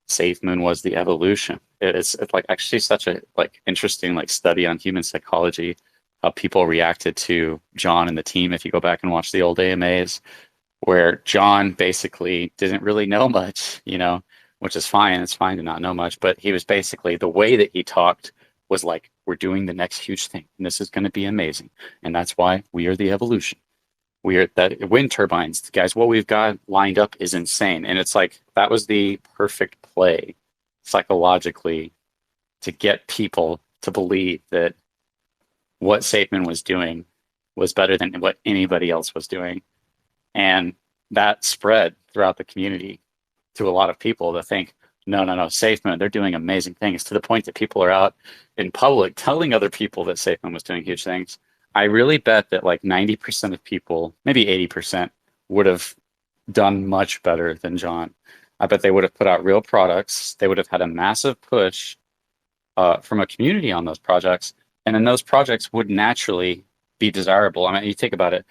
Safemoon was the evolution. It's like actually such a like interesting like study on human psychology, how people reacted to John and the team. If you go back and watch the old AMAs, where John basically didn't really know much, which is fine. It's fine to not know much, but he was basically the way that he talked was like, we're doing the next huge thing, and this is going to be amazing, and that's why we are the evolution. We are that wind turbines, guys. What we've got lined up is insane, and it's like that was the perfect play psychologically to get people to believe that what Safeman was doing was better than what anybody else was doing. And that spread throughout the community to a lot of people to think, no, no, no, Safemoon, they're doing amazing things, to the point that people are out in public telling other people that Safemoon was doing huge things. I really bet that like 90% of people, maybe 80%, would have done much better than John. I bet they would have put out real products. They would have had a massive push from a community on those projects. And then those projects would naturally be desirable. I mean, you think about it,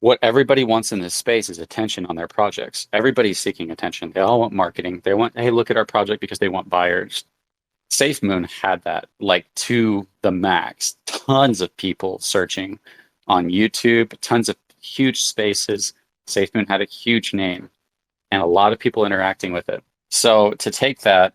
what everybody wants in this space is attention on their projects. Everybody's seeking attention. They all want marketing. They want, hey, look at our project, because they want buyers. SafeMoon had that like to the max. Tons of people searching on YouTube, tons of huge spaces. SafeMoon had a huge name and a lot of people interacting with it. So to take that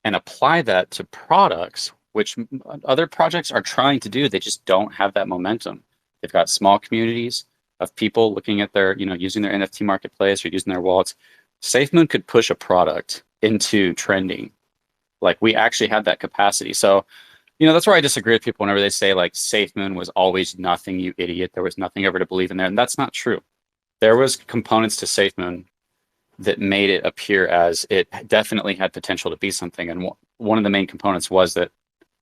and apply that to products, which other projects are trying to do, they just don't have that momentum. They've got small communities of people looking at their, using their NFT marketplace or using their wallets. SafeMoon could push a product into trending. Like we actually had that capacity. So, that's where I disagree with people whenever they say like SafeMoon was always nothing, you idiot. There was nothing ever to believe in there. And that's not true. There was components to SafeMoon that made it appear as it definitely had potential to be something. And one of the main components was that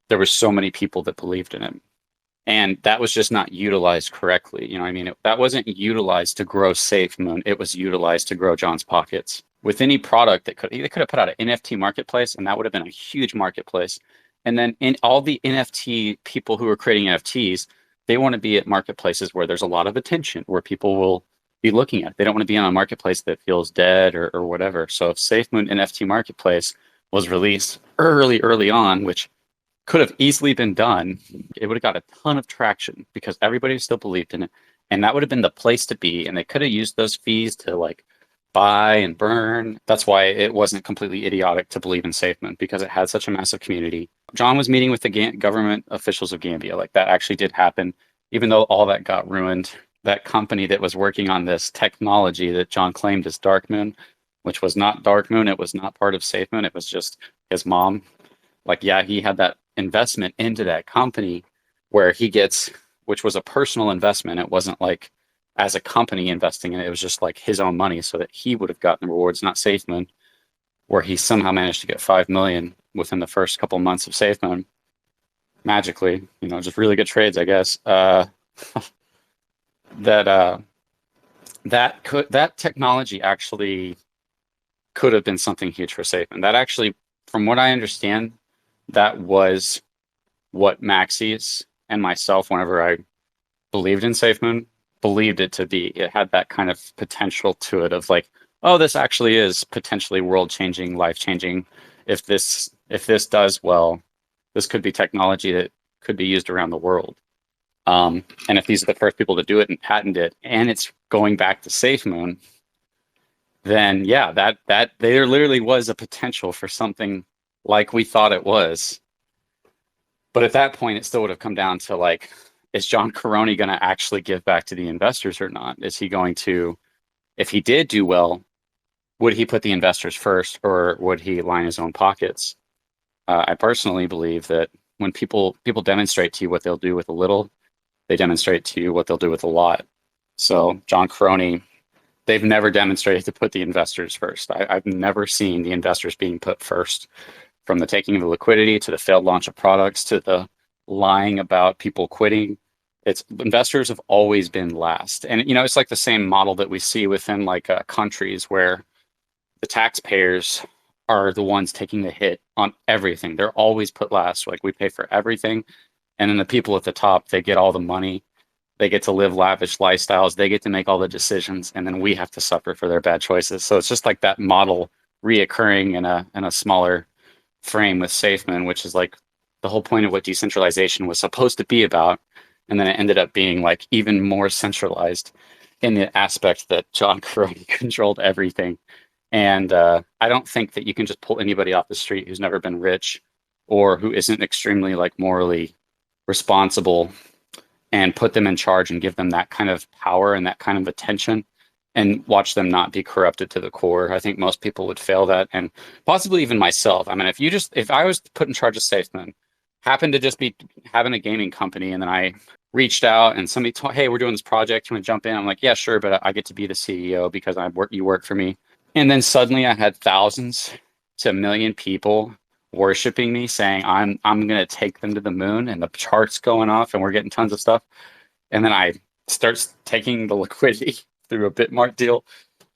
there were so many people that believed in it. And that was just not utilized correctly. That wasn't utilized to grow SafeMoon. It was utilized to grow John's pockets. With any product they could have put out an NFT marketplace, and that would have been a huge marketplace. And then in all the NFT people who are creating NFTs, they want to be at marketplaces where there's a lot of attention, where people will be looking at. They don't want to be on a marketplace that feels dead or whatever. So if SafeMoon NFT marketplace was released early on, which could have easily been done, it would have got a ton of traction because everybody still believed in it. And that would have been the place to be. And they could have used those fees to like buy and burn. That's why it wasn't completely idiotic to believe in SafeMoon, because it had such a massive community. John was meeting with the government officials of Gambia. Like that actually did happen, even though all that got ruined. That company that was working on this technology that John claimed is Darkmoon, which was not Darkmoon. It was not part of SafeMoon. It was just his mom. Like, yeah, he had that investment into that company where he gets, which was a personal investment. It wasn't like as a company investing in it. It was just like his own money so that he would have gotten the rewards, not SafeMoon, where he somehow managed to get 5 million within the first couple months of SafeMoon. Magically, just really good trades, I guess. That technology actually could have been something huge for SafeMoon. That actually, from what I understand, that was what Maxis and myself, whenever I believed in SafeMoon, believed it to be. It had that kind of potential to it of like, oh, this actually is potentially world-changing, life-changing. If this does well, this could be technology that could be used around the world. And if these are the first people to do it and patent it, and it's going back to SafeMoon, then yeah, that there literally was a potential for something like we thought it was. But at that point, it still would have come down to like, is John Caroni going to actually give back to the investors or not? Is he going to, if he did do well, would he put the investors first, or would he line his own pockets? I personally believe that when people demonstrate to you what they'll do with a little, they demonstrate to you what they'll do with a lot. So John Caroni, they've never demonstrated to put the investors first. I've never seen the investors being put first, from the taking of the liquidity to the failed launch of products to the lying about people quitting. It's investors have always been last. And, it's like the same model that we see within like countries where the taxpayers are the ones taking the hit on everything. They're always put last. Like we pay for everything. And then the people at the top, they get all the money. They get to live lavish lifestyles. They get to make all the decisions. And then we have to suffer for their bad choices. So it's just like that model reoccurring in a smaller frame with Safemoon, which is like the whole point of what decentralization was supposed to be about. And then it ended up being like even more centralized in the aspect that John Crone controlled everything. And I don't think that you can just pull anybody off the street who's never been rich or who isn't extremely like morally responsible and put them in charge and give them that kind of power and that kind of attention and watch them not be corrupted to the core. I think most people would fail that, and possibly even myself. I mean, if I was put in charge of Safemoon, happened to just be having a gaming company, and then I reached out and somebody told, hey, we're doing this project, you want to jump in? I'm like, yeah, sure, but I get to be the CEO because you work for me. And then suddenly I had thousands to a million people worshiping me, saying I'm gonna take them to the moon, and the charts going off, and we're getting tons of stuff. And then I start taking the liquidity through a Bitmart deal,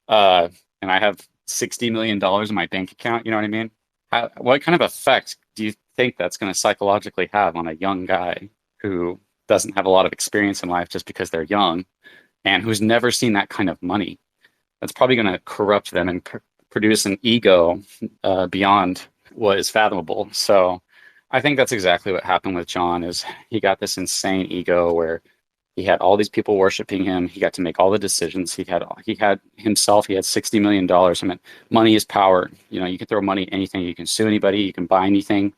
and I have $60 million in my bank account. You know what I mean? What kind of effect do you think that's going to psychologically have on a young guy who doesn't have a lot of experience in life just because they're young, and who's never seen that kind of money? That's probably going to corrupt them and produce an ego beyond what is fathomable. So I think that's exactly what happened with John. Is he got this insane ego where he had all these people worshiping him. He got to make all the decisions. He had himself. He had $60 million. I mean, money is power. You know, you can throw money at anything. You can sue anybody. You can buy anything.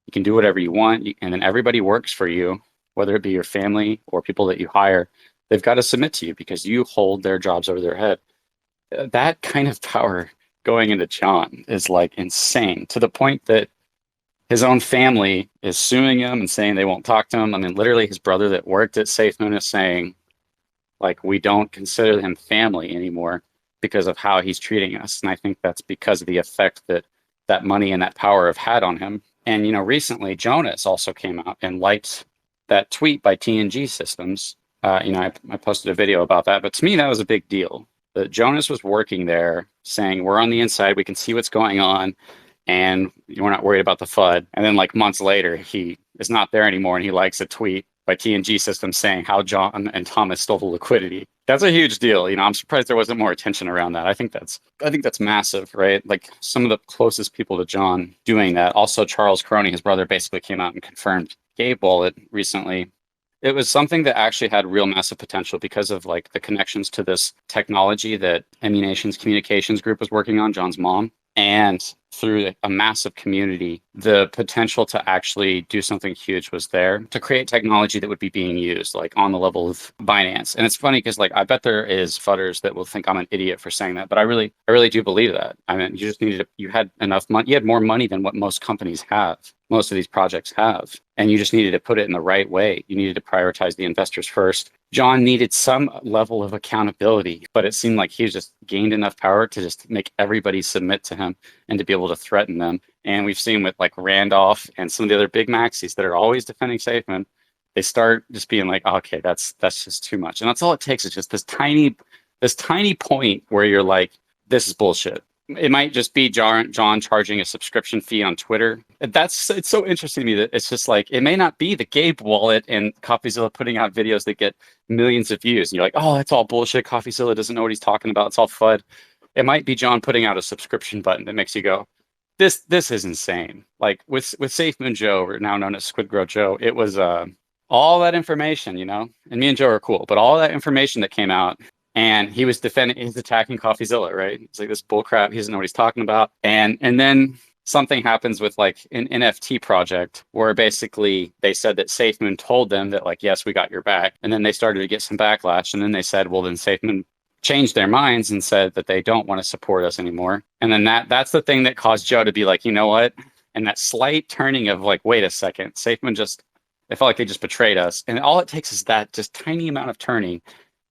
You can do whatever you want. And then everybody works for you, whether it be your family or people that you hire. They've got to submit to you because you hold their jobs over their head. That kind of power going into John is like insane, to the point that his own family is suing him and saying they won't talk to him. I mean, literally, his brother that worked at Safemoon is saying, like, we don't consider him family anymore because of how he's treating us. And I think that's because of the effect that that money and that power have had on him. And, you know, recently, Jonas also came out and liked that tweet by TNG Systems. I posted a video about that. But to me, that was a big deal. That Jonas was working there saying, we're on the inside, we can see what's going on, and we're not worried about the FUD. And then like months later, he is not there anymore, and he likes a tweet by TNG Systems saying how John and Thomas stole the liquidity. That's a huge deal. You know, I'm surprised there wasn't more attention around that. I think that's massive, right? Like some of the closest people to John doing that. Also, Charles Crony, his brother, basically came out and confirmed Gabe Wallet recently. It was something that actually had real massive potential because of like the connections to this technology that Emulations Communications Group was working on, John's mom. And through a massive community, the potential to actually do something huge was there to create technology that would be being used like on the level of Binance. And it's funny because like I bet there is fudders that will think I'm an idiot for saying that, but I really do believe that. I mean, you had enough money, you had more money than what most companies have. Most of these projects have, and you just needed to put it in the right way. You needed to prioritize the investors first. John needed some level of accountability, but it seemed like he just gained enough power to just make everybody submit to him and to be able to threaten them. And we've seen with like Randolph and some of the other big maxis that are always defending Safemoon, they start just being like, okay, that's just too much. And that's all it takes is just this tiny point where you're like, this is bullshit. It might just be John charging a subscription fee on Twitter. It's so interesting to me that it's just like, it may not be the Gabe Wallet and CoffeeZilla putting out videos that get millions of views. And you're like, oh, that's all bullshit. CoffeeZilla doesn't know what he's talking about. It's all FUD. It might be John putting out a subscription button that makes you go, this is insane. Like with Safemoon Joe, or now known as Squid Grow Joe, it was all that information, you know, and me and Joe are cool, but all that information that came out, and he's attacking CoffeeZilla, right? It's like this bullcrap. He doesn't know what he's talking about. And then something happens with like an NFT project where basically they said that Safemoon told them that like, yes, we got your back. And then they started to get some backlash. And then they said, well, then Safemoon changed their minds and said that they don't want to support us anymore. And then that's the thing that caused Joe to be like, you know what? And that slight turning of like, wait a second, Safemoon it felt like they just betrayed us. And all it takes is that just tiny amount of turning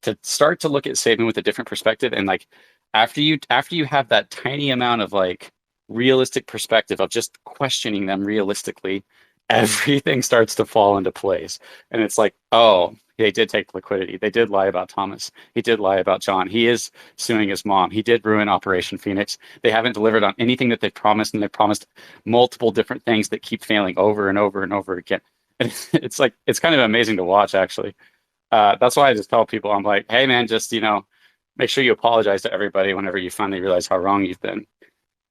to start to look at Safemoon with a different perspective. And like after you have that tiny amount of like realistic perspective of just questioning them realistically, everything starts to fall into place. And it's like, oh, they did take liquidity. They did lie about Thomas. He did lie about John. He is suing his mom. He did ruin Operation Phoenix. They haven't delivered on anything that they promised, and they promised multiple different things that keep failing over and over and over again. And it's like, it's kind of amazing to watch, actually. That's why I just tell people, I'm like, hey man, just, make sure you apologize to everybody whenever you finally realize how wrong you've been.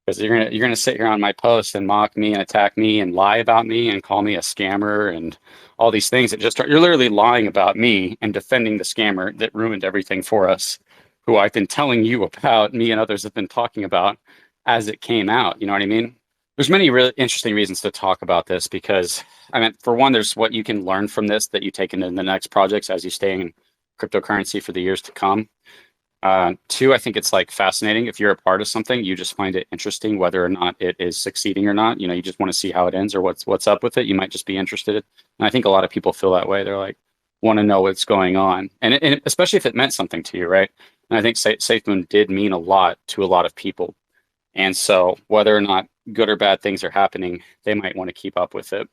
because you're gonna sit here on my post and mock me and attack me and lie about me and call me a scammer and all these things that just are, you're literally lying about me and defending the scammer that ruined everything for us, who I've been telling you about, me and others have been talking about as it came out. You know what I mean? There's many really interesting reasons to talk about this because, I mean, for one, there's what you can learn from this that you take into the next projects as you stay in cryptocurrency for the years to come. Two, I think it's like fascinating. If you're a part of something, you just find it interesting, whether or not it is succeeding or not. You know, you just want to see how it ends or what's up with it. You might just be interested. And I think a lot of people feel that way. They're like, want to know what's going on, and especially if it meant something to you, right? And I think Safemoon did mean a lot to a lot of people. And so whether or not good or bad things are happening, they might want to keep up with it.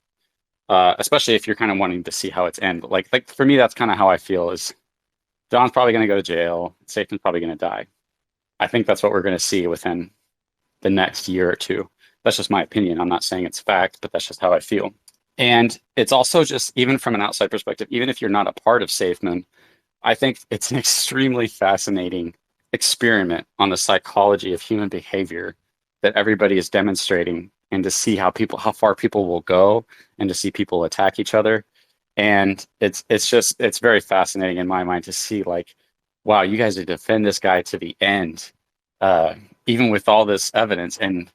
Especially if you're kind of wanting to see how it's end. Like for me, that's kind of how I feel is John's probably going to go to jail. Satan's probably going to die. I think that's what we're going to see within the next year or two. That's just my opinion. I'm not saying it's fact, but that's just how I feel. And it's also just, even from an outside perspective, even if you're not a part of SafeMoon, I think it's an extremely fascinating experiment on the psychology of human behavior that everybody is demonstrating, and to see how far people will go, and to see people attack each other. And it's very fascinating in my mind to see, like, wow, you guys are defend this guy to the end, even with all this evidence. And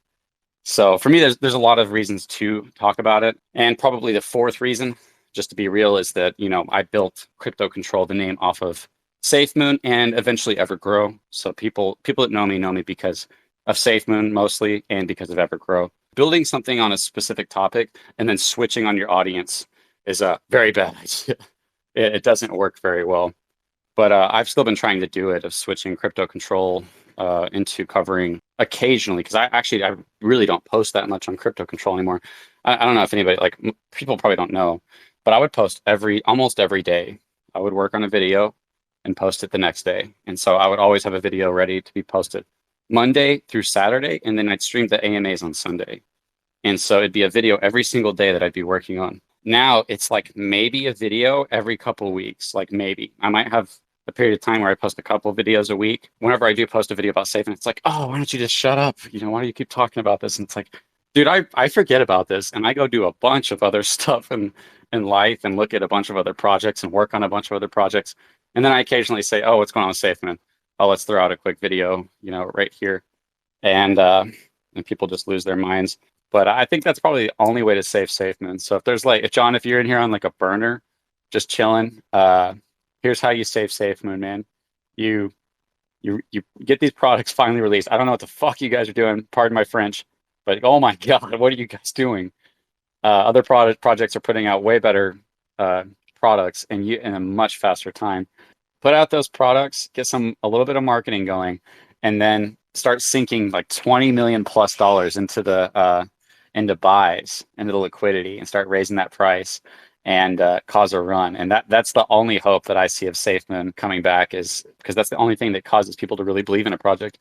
so for me, there's a lot of reasons to talk about it. And probably the fourth reason, just to be real, is that, you know, I built Crypto Control, the name, off of SafeMoon and eventually Evergrow. So people that know me because of SafeMoon mostly, and because of Evergrow. Building something on a specific topic and then switching on your audience is a very bad idea. It doesn't work very well. But I've still been trying to do it, of switching Crypto Control into covering occasionally, because I really don't post that much on Crypto Control anymore. I don't know if anybody, like, people probably don't know, but I would post almost every day. I would work on a video and post it the next day. And so I would always have a video ready to be posted Monday through Saturday, and then I'd stream the AMAs on Sunday. And so it'd be a video every single day that I'd be working on. Now it's like maybe a video every couple of weeks, like maybe. I might have a period of time where I post a couple of videos a week. Whenever I do post a video about safe, and it's like, oh, why don't you just shut up? You know, why do you keep talking about this? And it's like, dude, I forget about this, and I go do a bunch of other stuff in life, and look at a bunch of other projects and work on a bunch of other projects. And then I occasionally say, oh, what's going on with Safemoon? Oh, let's throw out a quick video, you know, right here. And people just lose their minds. But I think that's probably the only way to save Safemoon. So if you're in here on like a burner, just chilling, here's how you save Safemoon, man. You get these products finally released. I don't know what the fuck you guys are doing, pardon my French, but oh my God, what are you guys doing? Other projects are putting out way better products in a much faster time. Put out those products, get a little bit of marketing going, and then start sinking like $20 million plus into buys, into the liquidity, and start raising that price and cause a run. And that's the only hope that I see of Safemoon coming back, is because that's the only thing that causes people to really believe in a project.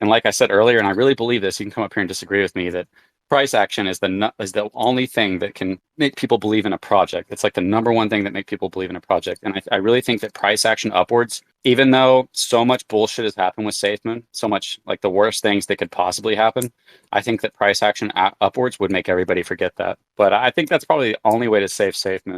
And like I said earlier, and I really believe this, you can come up here and disagree with me, that price action is the only thing that can make people believe in a project. It's like the number one thing that make people believe in a project. And I really think that price action upwards, even though so much bullshit has happened with SafeMoon, so much, like, the worst things that could possibly happen, I think that price action upwards would make everybody forget that. But I think that's probably the only way to save SafeMoon.